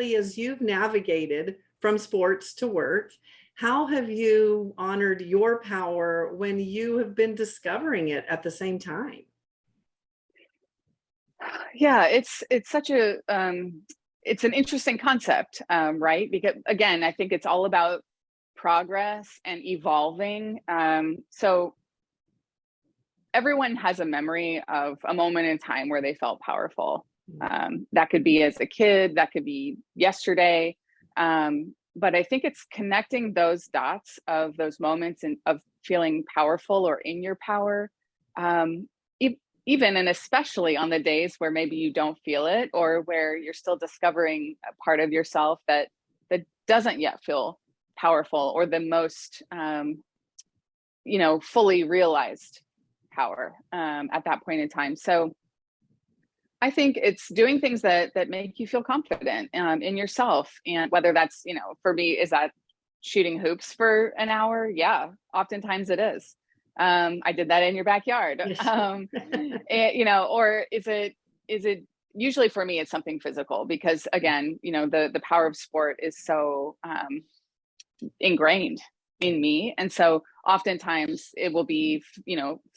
ultimately, as you've navigated from sports to work, how have you honored your power when you have been discovering it at the same time? Yeah, it's such a it's an interesting concept, right? Because again, I think it's all about progress and evolving. So everyone has a memory of a moment in time where they felt powerful. That could be as a kid, that could be yesterday. But I think it's connecting those dots of those moments and of feeling powerful or in your power, even and especially on the days where maybe you don't feel it, or where you're still discovering a part of yourself that doesn't yet feel powerful, or the most fully realized power at that point in time. So I think it's doing things that make you feel confident in yourself. And whether that's, for me, is that shooting hoops for an hour? Yeah, oftentimes it is. I did that in your backyard. Or is it usually for me, it's something physical, because again, the power of sport is so ingrained in me. And so oftentimes it will be,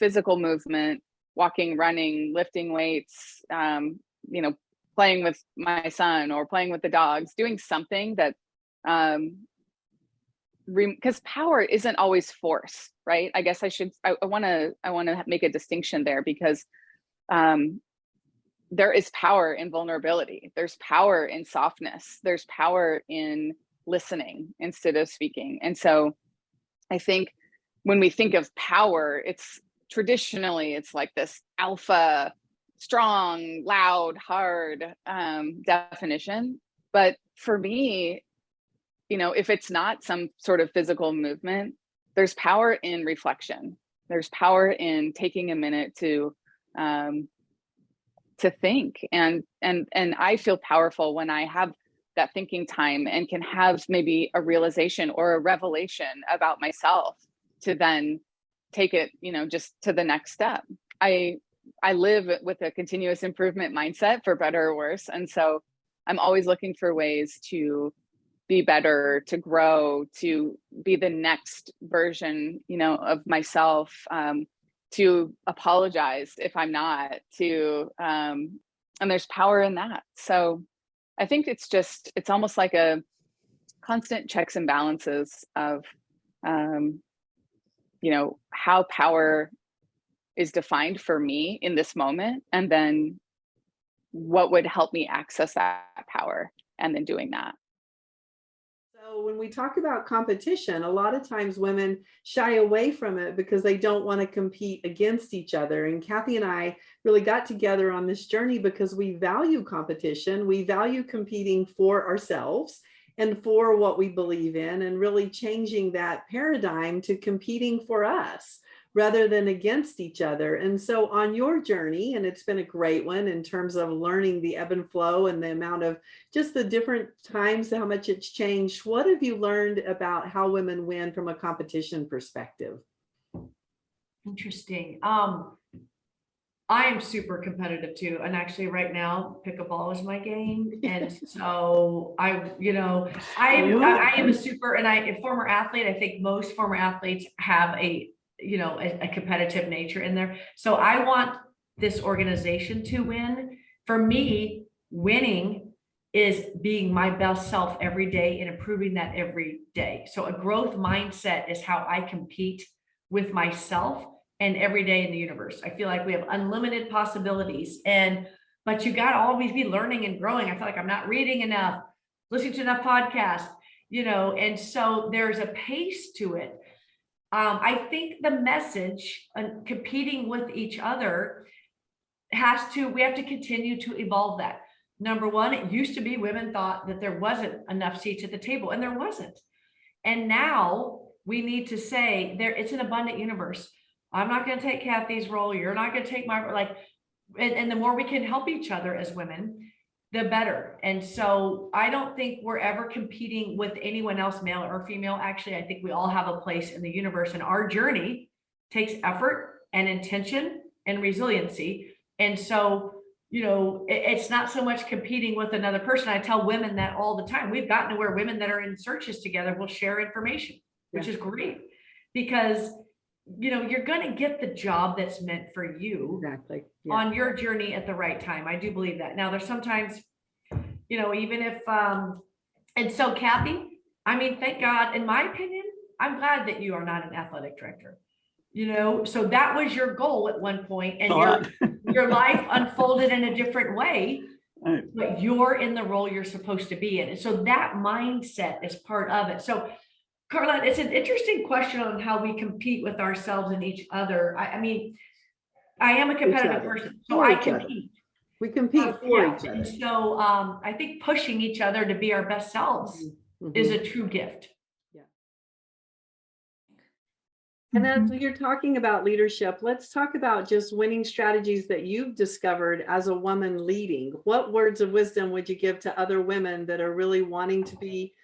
physical movement, walking, running, lifting weights, playing with my son or playing with the dogs, doing something that, because power isn't always force, right? I guess I want to make a distinction there, because there is power in vulnerability. There's power in softness. There's power in listening instead of speaking. And so I think when we think of power, it's like this alpha, strong, loud, hard definition. But for me, if it's not some sort of physical movement, there's power in reflection. There's power in taking a minute to think. And I feel powerful when I have that thinking time and can have maybe a realization or a revelation about myself to then take it, just to the next step. I live with a continuous improvement mindset, for better or worse. And so I'm always looking for ways to be better, to grow, to be the next version, of myself, to apologize if I'm not, and there's power in that. So I think it's almost like a constant checks and balances of, how power is defined for me in this moment, and then what would help me access that power, and then doing that. So when we talk about competition, a lot of times women shy away from it because they don't want to compete against each other. And Kathy and I really got together on this journey because we value competition. We value competing for ourselves and for what we believe in, and really changing that paradigm to competing for us rather than against each other. And so on your journey, and it's been a great one in terms of learning the ebb and flow and the amount of just the different times, how much it's changed. What have you learned about how women win from a competition perspective? Interesting. I am super competitive too. And actually right now, pickleball is my game. And so I am a former athlete. I think most former athletes have a competitive nature in there. So I want this organization to win. For me, winning is being my best self every day and improving that every day. So a growth mindset is how I compete with myself and every day in the universe. I feel like we have unlimited possibilities, but you got to always be learning and growing. I feel like I'm not reading enough, listening to enough podcasts, and so there's a pace to it. I think the message on competing with each other we have to continue to evolve that. Number one, it used to be women thought that there wasn't enough seats at the table, and there wasn't. And now we need to say it's an abundant universe. I'm not going to take Kathy's role. You're not going to take my, and the more we can help each other as women, the better. And so I don't think we're ever competing with anyone else, male or female. Actually, I think we all have a place in the universe, and our journey takes effort and intention and resiliency. And so it's not so much competing with another person. I tell women that all the time. We've gotten to where women that are in searches together will share information, which is great, because you're going to get the job that's meant for you on your journey at the right time. I do believe that. Now, there's sometimes, even if, and so Kathy, I mean, thank God, in my opinion, I'm glad that you are not an athletic director. So that was your goal at one point, and your life unfolded in a different way, but you're in the role you're supposed to be in. And so that mindset is part of it. So Carla, it's an interesting question on how we compete with ourselves and each other. I mean, I am a competitive person, so I compete. We compete for each other. And so I think pushing each other to be our best selves is a true gift. And as you're talking about leadership, let's talk about just winning strategies that you've discovered as a woman leading. What words of wisdom would you give to other women that are really wanting to be,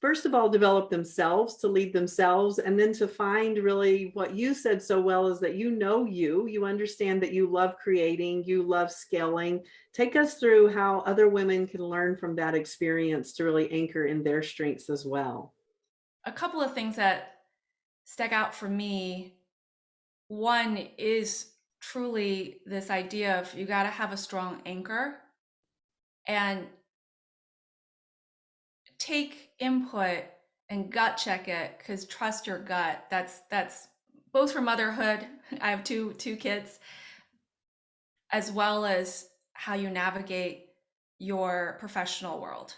first of all, develop themselves, to lead themselves, and then to find really what you said so well is that you understand that you love creating, you love scaling. Take us through how other women can learn from that experience to really anchor in their strengths as well. A couple of things that stuck out for me. One is truly this idea of you got to have a strong anchor and take input and gut check it, because trust your gut. That's both for motherhood. I have two kids, as well as how you navigate your professional world.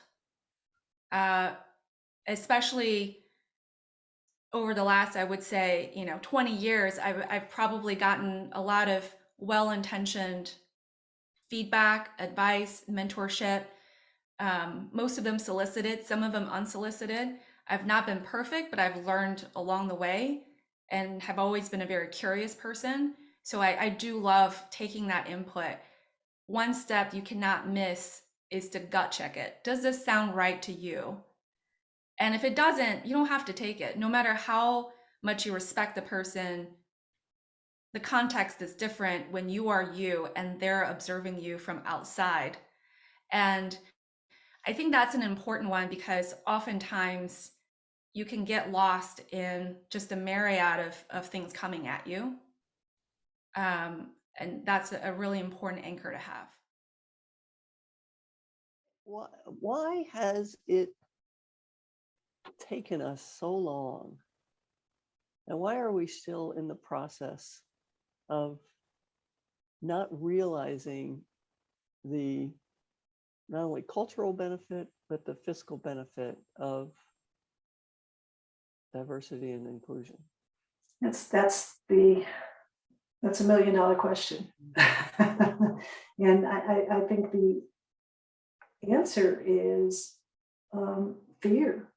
Especially over the last, I would say, 20 years, I've probably gotten a lot of well-intentioned feedback, advice, mentorship. Most of them solicited, some of them unsolicited. I've not been perfect, but I've learned along the way and have always been a very curious person. So I do love taking that input. One step you cannot miss is to gut check it. Does this sound right to you? And if it doesn't, you don't have to take it. No matter how much you respect the person, the context is different when you are you and they're observing you from outside. And I think that's an important one, because oftentimes you can get lost in just a myriad of things coming at you. And that's a really important anchor to have. Why has it taken us so long? And why are we still in the process of not realizing the not only cultural benefit, but the fiscal benefit of diversity and inclusion? That's a $1 million question. And I think the answer is fear.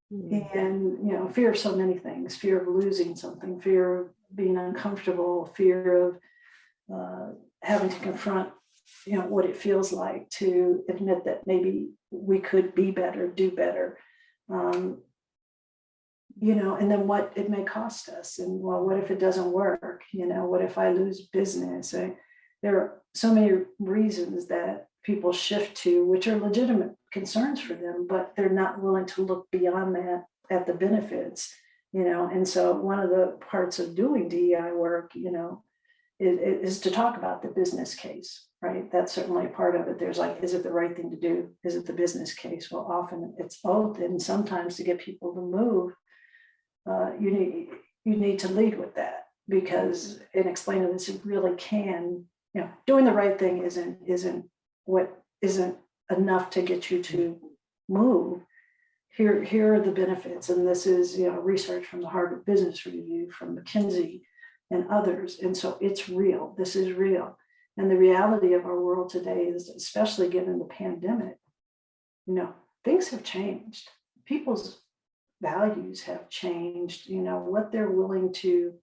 And fear of so many things: fear of losing something, fear of being uncomfortable, fear of having to confront what it feels like to admit that maybe we could be better, do better, and then what it may cost us. And well, what if it doesn't work? What if I lose business? There are so many reasons that people shift to, which are legitimate concerns for them, but they're not willing to look beyond that at the benefits, and so one of the parts of doing DEI work, is to talk about the business case, right? That's certainly a part of it. There's is it the right thing to do? Is it the business case? Well, often it's both. And sometimes to get people to move, you need to lead with that, because in explaining this, it really can, doing the right thing isn't enough to get you to move. Here are the benefits. And this is, research from the Harvard Business Review, from McKinsey and others. And so it's real. This is real. And the reality of our world today is, especially given the pandemic, things have changed. People's values have changed, what they're willing to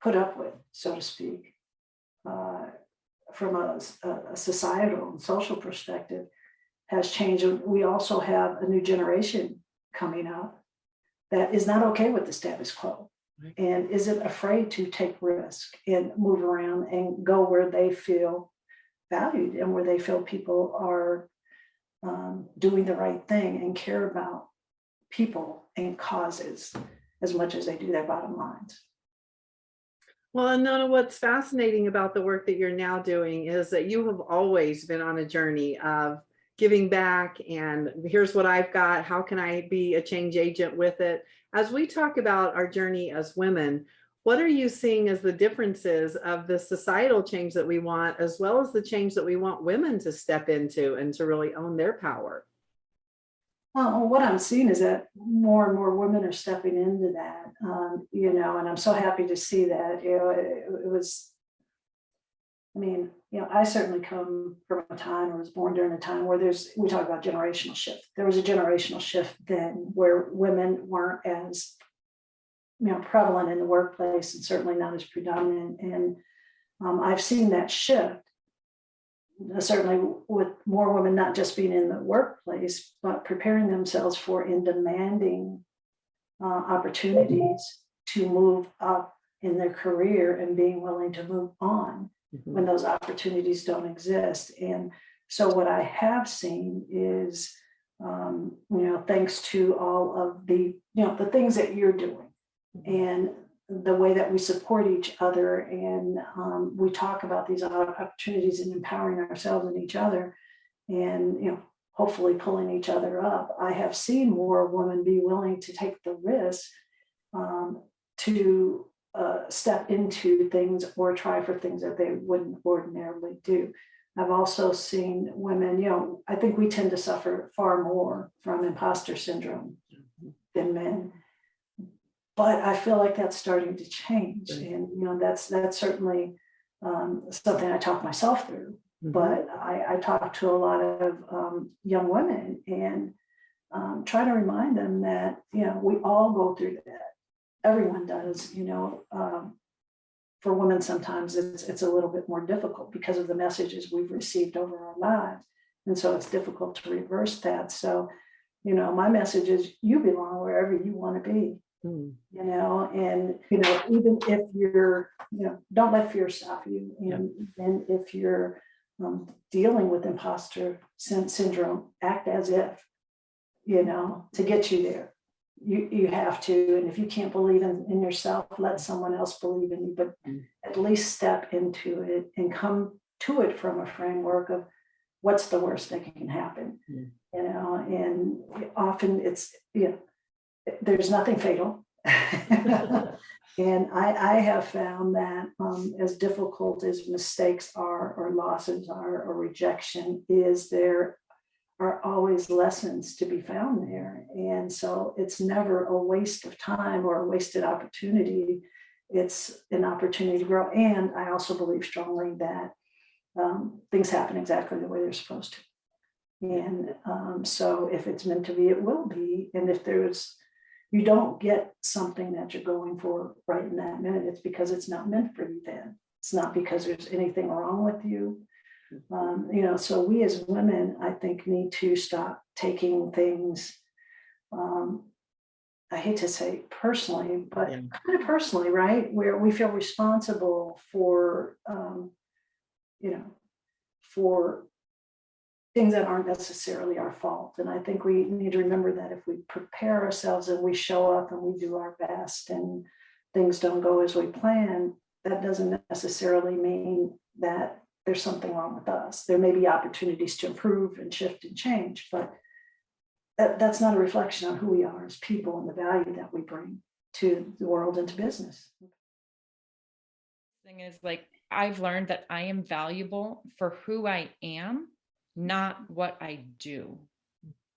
put up with, so to speak, from a societal and social perspective has changed. And we also have a new generation coming up that is not okay with the status quo. and isn't afraid to take risk and move around and go where they feel valued and where they feel people are doing the right thing and care about people and causes as much as they do their bottom lines. Well, and Nona, what's fascinating about the work that you're now doing is that you have always been on a journey of giving back, and here's what I've got. How can I be a change agent with it? As we talk about our journey as women, what are you seeing as the differences of the societal change that we want, as well as the change that we want women to step into and to really own their power? Well, what I'm seeing is that more and more women are stepping into that, and I'm so happy to see that. It was, I mean, I certainly come from a time, or was born during a time where we talk about generational shift. There was a generational shift then where women weren't as, prevalent in the workplace, and certainly not as predominant. And I've seen that shift, certainly with more women not just being in the workplace, but preparing themselves for and demanding opportunities to move up in their career and being willing to move on when those opportunities don't exist. And so what I have seen is, thanks to all of the, the things that you're doing and the way that we support each other, and we talk about these opportunities and empowering ourselves and each other, and hopefully pulling each other up. I have seen more women be willing to take the risk to step into things or try for things that they wouldn't ordinarily do. I've also seen women, I think we tend to suffer far more from imposter syndrome than men. But I feel like that's starting to change. And, that's certainly something I talk myself through. But I talk to a lot of young women and try to remind them that, we all go through that. Everyone does, for women, sometimes it's a little bit more difficult because of the messages we've received over our lives. And so it's difficult to reverse that. So, my message is you belong wherever you want to be. And even if you're, don't let fear stop you. And if you're dealing with imposter syndrome, act as if, to get you there. You have to. And if you can't believe in yourself, let someone else believe in you, but at least step into it and come to it from a framework of what's the worst that can happen, and often it's, there's nothing fatal. And I have found that as difficult as mistakes are, or losses are, or rejection is, there are always lessons to be found there. And so it's never a waste of time or a wasted opportunity. It's an opportunity to grow. And I also believe strongly that things happen exactly the way they're supposed to. And so if it's meant to be, it will be. And if you don't get something that you're going for right in that minute, it's because it's not meant for you then. It's not because there's anything wrong with you. So we as women, I think, need to stop taking things, I hate to say personally, but kind of personally, right? Where we feel responsible for, for things that aren't necessarily our fault. And I think we need to remember that if we prepare ourselves and we show up and we do our best and things don't go as we plan, that doesn't necessarily mean that there's something wrong with us. There may be opportunities to improve and shift and change, but that's not a reflection on who we are as people and the value that we bring to the world and to business. Thing is, like, I've learned that I am valuable for who I am, not what I do.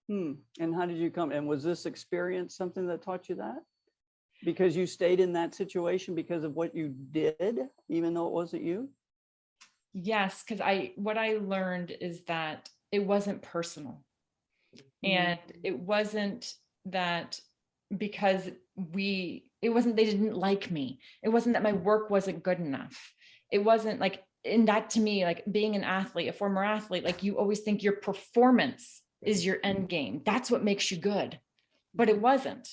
And how did you come? And was this experience something that taught you that? Because you stayed in that situation because of what you did, even though it wasn't you? Yes, because what I learned is that it wasn't personal. And it wasn't that because they didn't like me. It wasn't that my work wasn't good enough. It wasn't like, and that to me, like being an athlete, a former athlete, like you always think your performance is your end game. That's what makes you good. But it wasn't.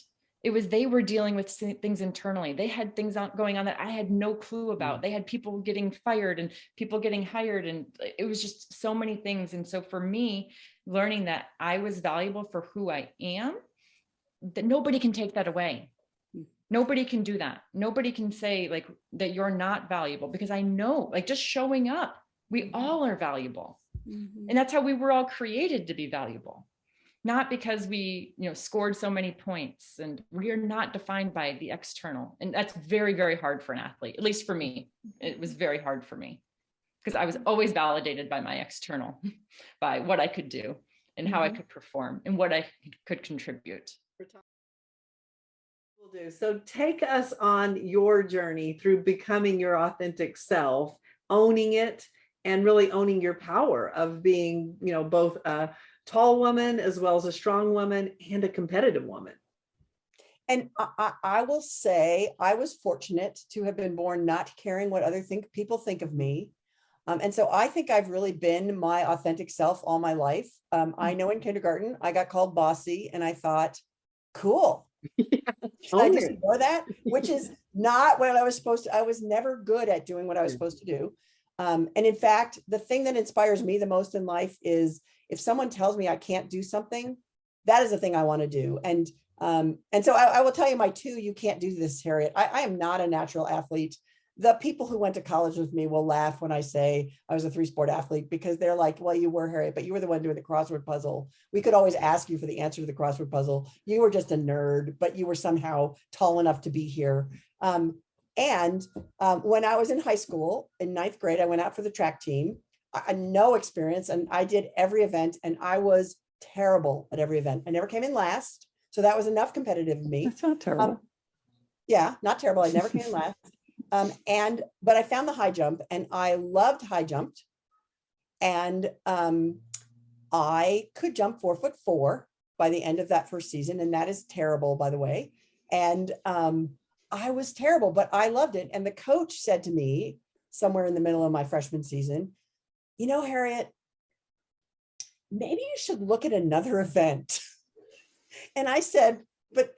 They were dealing with things internally. They had things going on that I had no clue about. They had people getting fired and people getting hired, and it was just so many things. And so for me, learning that I was valuable for who I am, that nobody can take that away. Nobody can do that. Nobody can say like that you're not valuable, because I know, like, just showing up, we all are valuable. And that's how we were all created, to be valuable. Not because we, scored so many points, and we are not defined by the external. And that's very, very hard for an athlete. At least for me, it was very hard for me, because I was always validated by my external, by what I could do and how I could perform and what I could contribute. Will do. So take us on your journey through becoming your authentic self, owning it, and really owning your power of being, both a tall woman as well as a strong woman and a competitive woman. And I will say I was fortunate to have been born not caring what other people think of me. And so I think I've really been my authentic self all my life. I know in kindergarten, I got called bossy, and I thought, cool. Should I just ignore that? Which is not what I was supposed to. I was never good at doing what I was supposed to do. And in fact, the thing that inspires me the most in life is if someone tells me I can't do something, that is the thing I want to do. And so I will tell you my you can't do this, Harriet. I am not a natural athlete. The people who went to college with me will laugh when I say I was a 3-sport athlete, because they're like, well, you were, Harriet, but you were the one doing the crossword puzzle. We could always ask you for the answer to the crossword puzzle. You were just a nerd, but you were somehow tall enough to be here. When I was in high school, in 9th grade, I went out for the track team. I had no experience, and I did every event, and I was terrible at every event. I never came in last. So that was enough competitive of me. That's not terrible. Yeah, not terrible. I never came in last. But I found the high jump, and I loved high jump. And I could jump 4'4" by the end of that first season. And that is terrible, by the way. And I was terrible, but I loved it. And the coach said to me somewhere in the middle of my freshman season, Harriet, maybe you should look at another event. And I said, but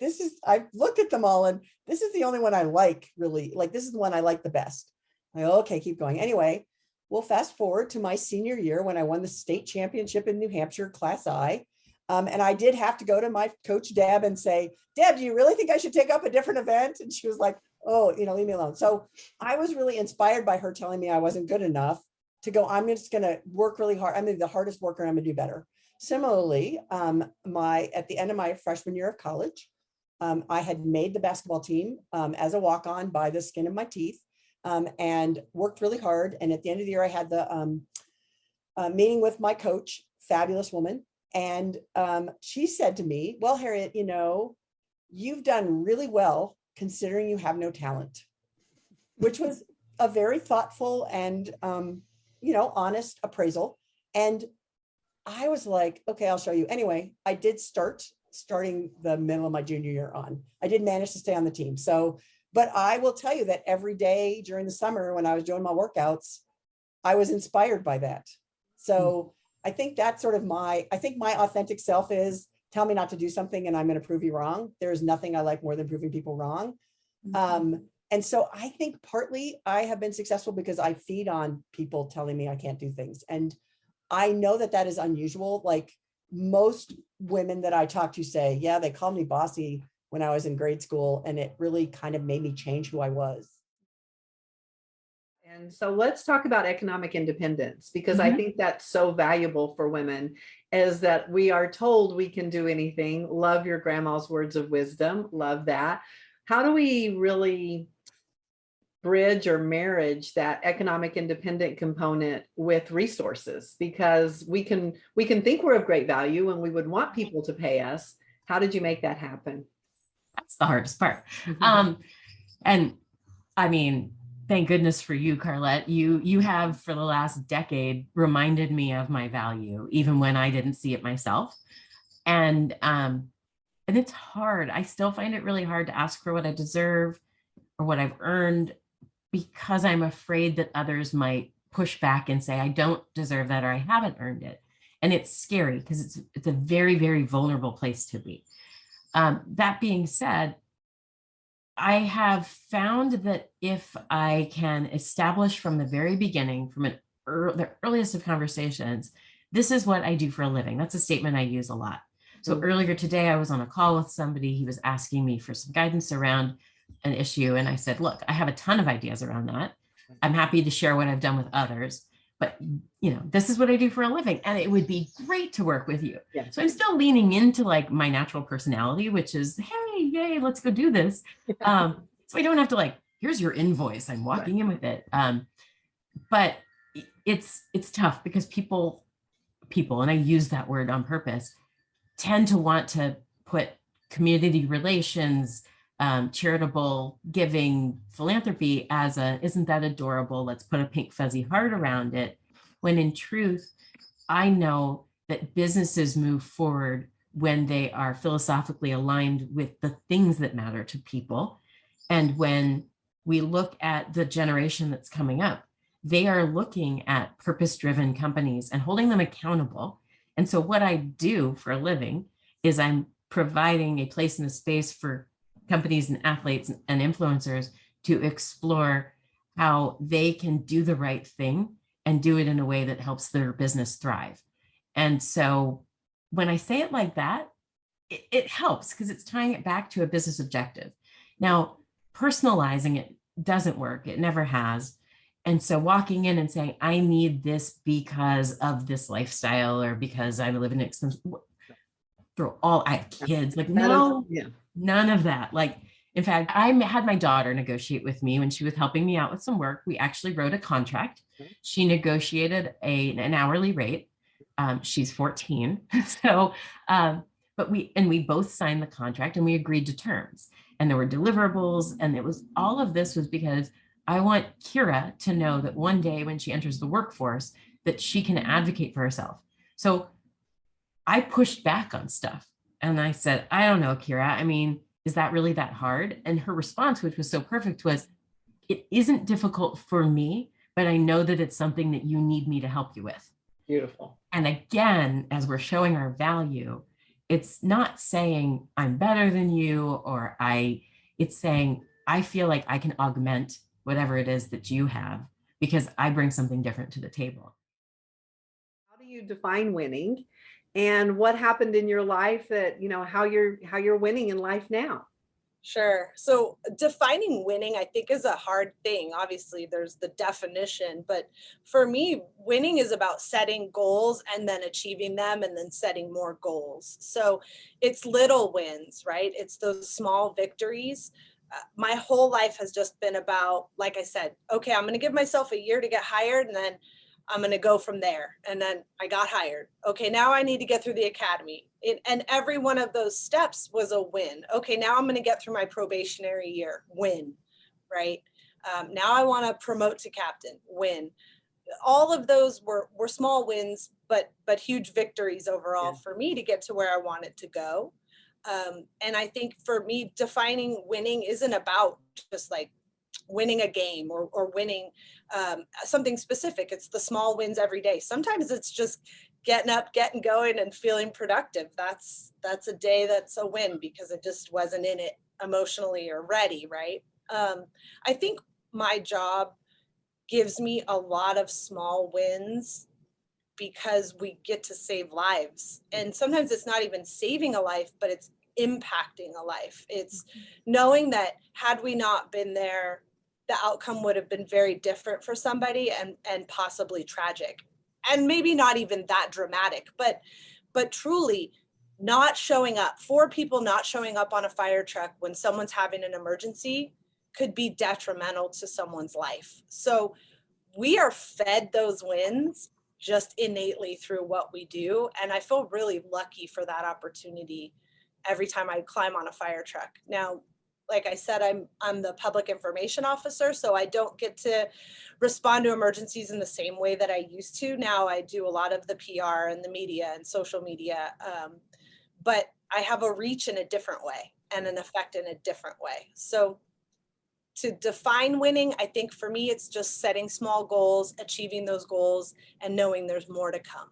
I've looked at them all, and this is the only one I like, really. Like, this is the one I like the best. Okay, keep going. Anyway, we'll fast forward to my senior year when I won the state championship in New Hampshire, Class I. And I did have to go to my coach, Deb, and say, Deb, do you really think I should take up a different event? And she was like, oh, leave me alone. So I was really inspired by her telling me I wasn't good enough to go, I'm just going to work really hard. I'm the hardest worker. I'm going to do better. Similarly, at the end of my freshman year of college, I had made the basketball team as a walk-on by the skin of my teeth, and worked really hard. And at the end of the year, I had the meeting with my coach, fabulous woman. And she said to me, well, Harriet, you've done really well considering you have no talent, which was a very thoughtful and, honest appraisal. And I was like, okay, I'll show you. Anyway, I did starting the middle of my junior year on. I did manage to stay on the team. So, but I will tell you that every day during the summer when I was doing my workouts, I was inspired by that. So I think that's sort of my authentic self is, tell me not to do something and I'm going to prove you wrong. There's nothing I like more than proving people wrong. And so I think partly I have been successful because I feed on people telling me I can't do things. And I know that is unusual. Like most women that I talk to say, yeah, they called me bossy when I was in grade school, and it really kind of made me change who I was. And so let's talk about economic independence, because I think that's so valuable for women, is that we are told we can do anything. Love your grandma's words of wisdom. Love that. How do we really bridge or marriage that economic independent component with resources? Because we can think we're of great value and we would want people to pay us. How did you make that happen? That's the hardest part. And I mean, thank goodness for you, Carlette. You have for the last decade reminded me of my value, even when I didn't see it myself. And it's hard. I still find it really hard to ask for what I deserve or what I've earned, because I'm afraid that others might push back and say, I don't deserve that, or I haven't earned it. And it's scary because it's a very, very vulnerable place to be. That being said, I have found that if I can establish from the very beginning, from the earliest of conversations, this is what I do for a living. That's a statement I use a lot. So earlier today, I was on a call with somebody. He was asking me for some guidance around an issue. And I said, look, I have a ton of ideas around that. I'm happy to share what I've done with others, but this is what I do for a living. And it would be great to work with you. Yeah. So I'm still leaning into like my natural personality, which is, hey, yay, let's go do this. So I don't have to like, here's your invoice. I'm walking in with it. But it's tough because people, and I use that word on purpose, tend to want to put community relations, charitable giving, philanthropy as isn't that adorable? Let's put a pink fuzzy heart around it. When in truth, I know that businesses move forward when they are philosophically aligned with the things that matter to people. And when we look at the generation that's coming up, they are looking at purpose-driven companies and holding them accountable. And so what I do for a living is I'm providing a place in a space for companies and athletes and influencers to explore how they can do the right thing and do it in a way that helps their business thrive. And so when I say it like that, it helps because it's tying it back to a business objective. Now, personalizing it doesn't work. It never has. And so walking in and saying, I need this because of this lifestyle or because I live in an expensive, I have kids, like, no, none of that. Like, in fact, I had my daughter negotiate with me when she was helping me out with some work. We actually wrote a contract. She negotiated an hourly rate. She's 14. So, but we both signed the contract and we agreed to terms, and there were deliverables. And it was, all of this was because I want Kira to know that one day when she enters the workforce, that she can advocate for herself. So I pushed back on stuff and I said, I don't know, Kira, I mean, is that really that hard? And her response, which was so perfect, was, it isn't difficult for me, but I know that it's something that you need me to help you with. Beautiful. And again, as we're showing our value, it's not saying I'm better than you, or it's saying, I feel like I can augment whatever it is that you have because I bring something different to the table. How do you define winning? And what happened in your life that, how you're winning in life now? Sure. So defining winning, I think, is a hard thing. Obviously, there's the definition, but for me, winning is about setting goals and then achieving them and then setting more goals. So it's little wins, right? It's those small victories. My whole life has just been about, like I said, okay, I'm going to give myself a year to get hired, and then I'm going to go from there. And then I got hired. Okay, now I need to get through the academy. And every one of those steps was a win. Okay, now I'm going to get through my probationary year. Win, right? Now I want to promote to captain. Win. All of those were small wins, but huge victories overall for me to get to where I wanted to go. And I think for me, defining winning isn't about just like winning a game or winning something specific. It's the small wins every day. Sometimes it's just getting up, getting going, and feeling productive. That's a day that's a win because it just wasn't in it emotionally or ready, right? I think my job gives me a lot of small wins because we get to save lives. And sometimes it's not even saving a life, but it's impacting a life. It's knowing that had we not been there, the outcome would have been very different for somebody and possibly tragic. And maybe not even that dramatic, but truly not showing up, 4 people not showing up on a fire truck when someone's having an emergency could be detrimental to someone's life. So we are fed those wins just innately through what we do. And I feel really lucky for that opportunity every time I climb on a fire truck. Now, like I said, I'm the public information officer, so I don't get to respond to emergencies in the same way that I used to. Now I do a lot of the PR and the media and social media, but I have a reach in a different way and an effect in a different way. So to define winning, I think for me, it's just setting small goals, achieving those goals, and knowing there's more to come.